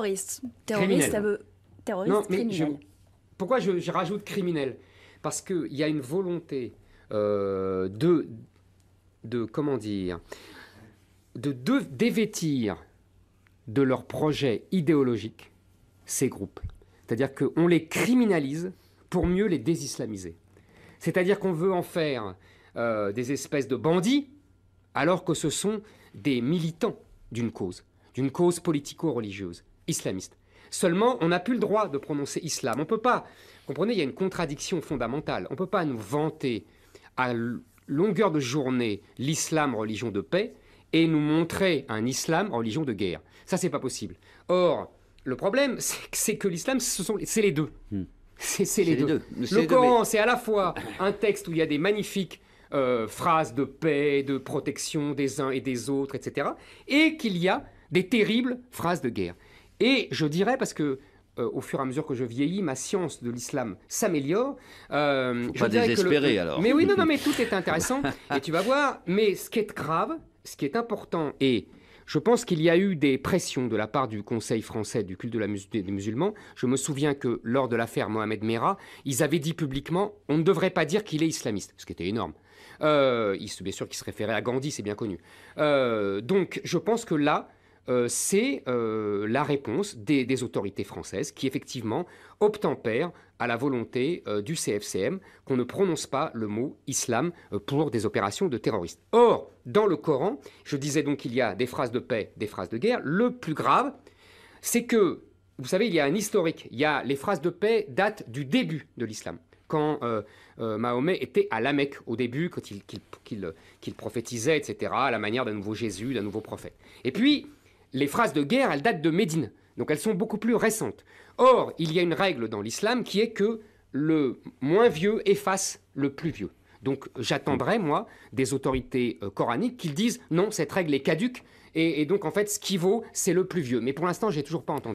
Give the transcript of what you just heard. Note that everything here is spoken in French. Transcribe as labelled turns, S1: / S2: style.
S1: terroriste.
S2: Terroriste,
S1: ça veut... Terroriste,
S2: Non, mais
S1: criminel.
S2: pourquoi je rajoute criminel? Parce qu'il y a une volonté comment dire, de dévêtir de leur projet idéologique ces groupes. C'est-à-dire qu'on les criminalise pour mieux les désislamiser. C'est-à-dire qu'on veut en faire des espèces de bandits, alors que ce sont des militants d'une cause politico-religieuse, islamiste. Seulement, on n'a plus le droit de prononcer islam. On ne peut pas, comprenez, il y a une contradiction fondamentale. On ne peut pas nous vanter à longueur de journée l'islam, religion de paix, et nous montrer un islam, religion de guerre. Ça, c'est pas possible. Or, le problème, c'est que l'islam, c'est les deux. C'est les deux. Le Coran, c'est à la fois un texte où il y a des magnifiques phrases de paix, de protection des uns et des autres, etc. Et qu'il y a des terribles phrases de guerre. Et je dirais, parce que au fur et à mesure que je vieillis, ma science de l'islam s'améliore.
S3: Faut pas désespérer alors.
S2: Mais oui, non, mais tout est intéressant. Et tu vas voir. Mais ce qui est grave, ce qui est important, et je pense qu'il y a eu des pressions de la part du Conseil français du culte des musulmans. Je me souviens que lors de l'affaire Mohamed Merah, ils avaient dit publiquement on ne devrait pas dire qu'il est islamiste, ce qui était énorme. Bien sûr qu'il se référait à Gandhi, c'est bien connu. Donc je pense que là, c'est la réponse des autorités françaises qui effectivement obtempèrent à la volonté du CFCM qu'on ne prononce pas le mot islam pour des opérations de terroristes. Or, dans le Coran, je disais donc qu'il y a des phrases de paix, des phrases de guerre. Le plus grave, c'est que, vous savez, il y a un historique. Il y a les phrases de paix datent du début de l'islam. Quand Mahomet était à la Mecque, au début, quand qu'il prophétisait, etc., à la manière d'un nouveau Jésus, d'un nouveau prophète. Et puis, les phrases de guerre, elles datent de Médine. Donc elles sont beaucoup plus récentes. Or, il y a une règle dans l'islam qui est que le moins vieux efface le plus vieux. Donc j'attendrai, moi, des autorités coraniques qui disent non, cette règle est caduque. Et donc, en fait, ce qui vaut, c'est le plus vieux. Mais pour l'instant, je n'ai toujours pas entendu.